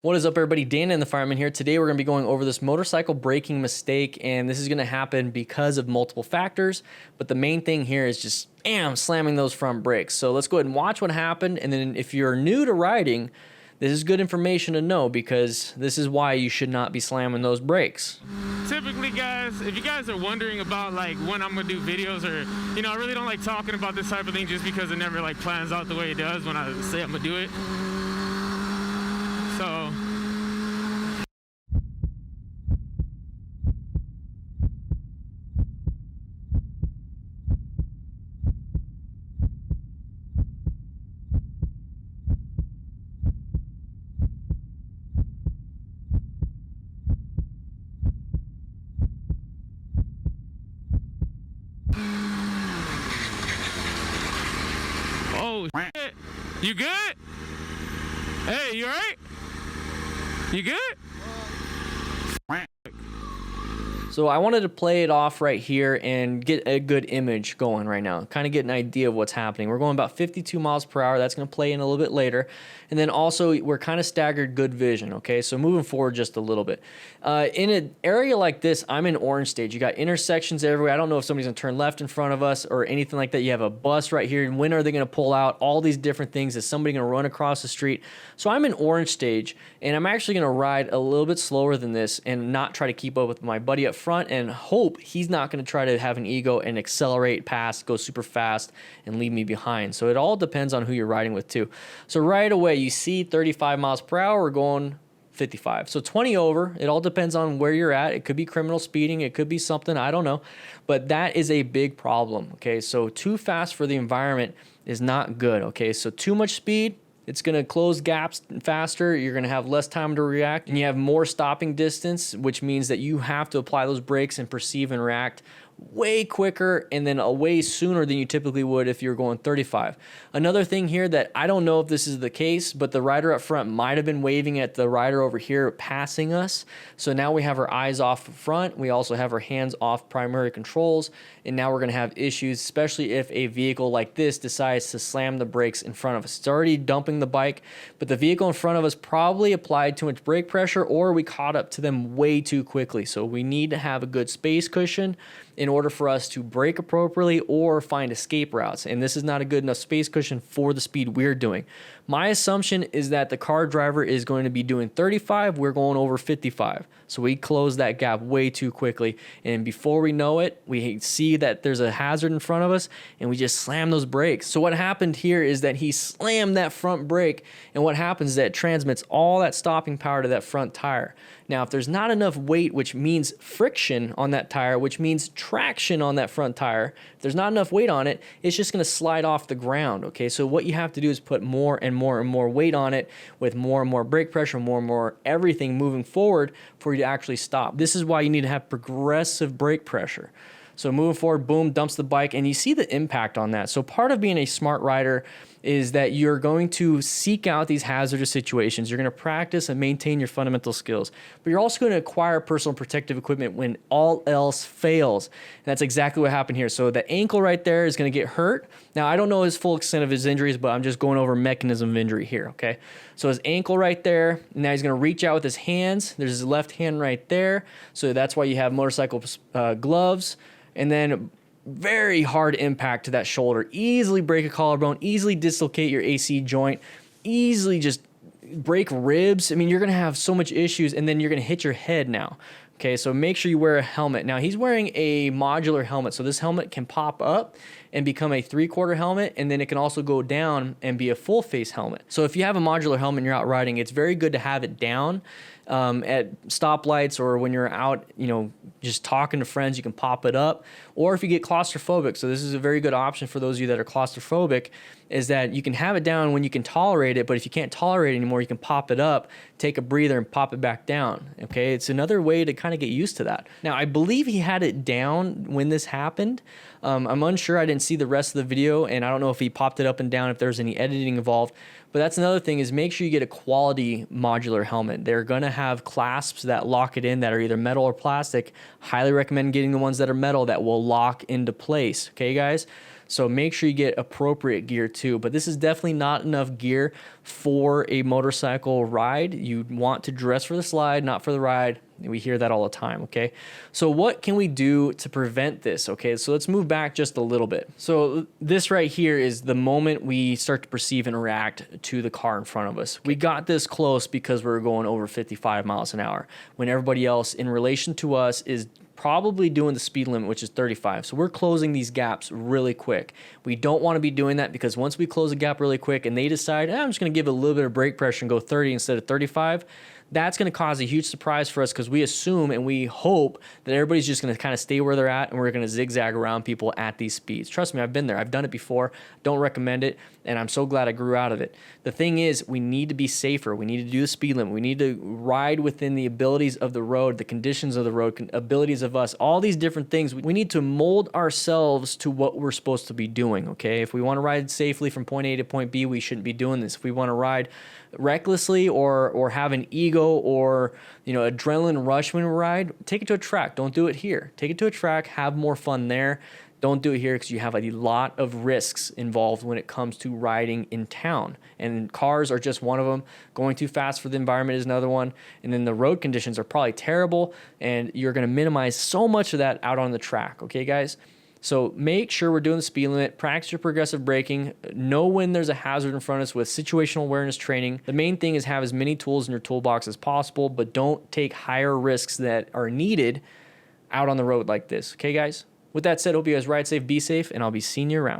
What is up, everybody? Dan and the Fireman here. Today we're going to be going over this motorcycle braking mistake, and this is going to happen because of multiple factors, but the main thing here is just slamming those front brakes. So let's go ahead and watch what happened, and then if you're new to riding, this is good information to know because this is why you should not be slamming those brakes. Typically, guys, if you guys are wondering about like when I'm gonna do videos, or I really don't like talking about this type of thing just because it never like plans out the way it does when I say I'm gonna do it. So oh shit. You good? Hey, you alright? You good? So I wanted to play it off right here and get a good image going right now, kind of get an idea of what's happening. We're going about 52 miles per hour. That's going to play in a little bit later. And then also we're kind of staggered good vision, okay? So moving forward just a little bit. In an area like this, I'm in orange stage. You got intersections everywhere. I don't know if somebody's going to turn left in front of us or anything like that. You have a bus right here. And when are they going to pull out? All these different things. Is somebody going to run across the street? So I'm in orange stage, and I'm actually going to ride a little bit slower than this and not try to keep up with my buddy up front and hope he's not going to try to have an ego and accelerate past, go super fast, and leave me behind. So it all depends on who you're riding with too. So right away, you see 35 miles per hour, we're going 55. So 20 over, it all depends on where you're at. It could be criminal speeding, it could be something, I don't know. But that is a big problem, okay? So too fast for the environment is not good, okay? So too much speed, it's going to close gaps faster. You're going to have less time to react, and you have more stopping distance, which means that you have to apply those brakes and perceive and react way quicker and then way sooner than you typically would if you're going 35. Another thing here that I don't know if this is the case, but the rider up front might have been waving at the rider over here passing us. So now we have our eyes off front. We also have our hands off primary controls. And now we're going to have issues, especially if a vehicle like this decides to slam the brakes in front of us. It's already dumping the bike, but the vehicle in front of us probably applied too much brake pressure, or we caught up to them way too quickly. So we need to have a good space cushion in order for us to brake appropriately or find escape routes. And this is not a good enough space cushion for the speed we're doing. My assumption is that the car driver is going to be doing 35, we're going over 55. So we close that gap way too quickly. And before we know it, we see that there's a hazard in front of us and we just slam those brakes. So what happened here is that he slammed that front brake, and what happens is that it transmits all that stopping power to that front tire. Now, if there's not enough weight, which means friction on that tire, which means traction on that front tire, if there's not enough weight on it, it's just going to slide off the ground, okay? So what you have to do is put more and more and more weight on it with more and more brake pressure, more and more everything moving forward for you to actually stop. This is why you need to have progressive brake pressure. So moving forward, boom, dumps the bike, and you see the impact on that. So part of being a smart rider is that you're going to seek out these hazardous situations. You're going to practice and maintain your fundamental skills, but you're also going to acquire personal protective equipment when all else fails. And that's exactly what happened here. So the ankle right there is going to get hurt. Now, I don't know his full extent of his injuries, but I'm just going over mechanism of injury here, okay? So his ankle right there, now he's going to reach out with his hands. There's his left hand right there. So that's why you have motorcycle gloves. And then very hard impact to that shoulder. Easily break a collarbone, easily dislocate your AC joint, easily just break ribs. I mean, you're going to have so much issues, and then you're going to hit your head now. Okay, so make sure you wear a helmet. Now, he's wearing a modular helmet, so this helmet can pop up and become a 3/4 helmet, and then it can also go down and be a full face helmet. So if you have a modular helmet and you're out riding, it's very good to have it down at stoplights, or when you're out, just talking to friends, you can pop it up. Or if you get claustrophobic, so this is a very good option for those of you that are claustrophobic, is that you can have it down when you can tolerate it, but if you can't tolerate it anymore, you can pop it up, take a breather, and pop it back down, okay? It's another way to kind of get used to that. Now, I believe he had it down when this happened. I'm unsure, I didn't see the rest of the video, and I don't know if he popped it up and down, if there's any editing involved, but that's another thing, is make sure you get a quality modular helmet. They're gonna have clasps that lock it in that are either metal or plastic. Highly recommend getting the ones that are metal that will lock into place, okay guys? So make sure you get appropriate gear too. But this is definitely not enough gear for a motorcycle ride. You want to dress for the slide, not for the ride. We hear that all the time, okay? So what can we do to prevent this, okay? So let's move back just a little bit. So this right here is the moment we start to perceive and react to the car in front of us. We got this close because we were going over 55 miles an hour when everybody else in relation to us is probably doing the speed limit, which is 35. So we're closing these gaps really quick. We don't want to be doing that because once we close a gap really quick and they decide, I'm just going to give it a little bit of brake pressure and go 30 instead of 35, that's going to cause a huge surprise for us because we assume and we hope that everybody's just going to kind of stay where they're at and we're going to zigzag around people at these speeds. Trust me, I've been there. I've done it before. Don't recommend it, and I'm so glad I grew out of it. The thing is, we need to be safer. We need to do the speed limit. We need to ride within the abilities of the road, the conditions of the road, abilities of us, all these different things. We need to mold ourselves to what we're supposed to be doing, okay? If we want to ride safely from point A to point B, we shouldn't be doing this. If we want to ride recklessly or have an ego or adrenaline rush when we ride, take it to a track. Don't do it here. Take it to a track, have more fun there. Don't do it here because you have a lot of risks involved when it comes to riding in town. And cars are just one of them. Going too fast for the environment is another one. And then the road conditions are probably terrible, and you're going to minimize so much of that out on the track. Okay, guys? So make sure we're doing the speed limit, practice your progressive braking, know when there's a hazard in front of us with situational awareness training. The main thing is have as many tools in your toolbox as possible, but don't take higher risks that are needed out on the road like this. Okay, guys? With that said, hope you guys ride safe, be safe, and I'll be seeing you around.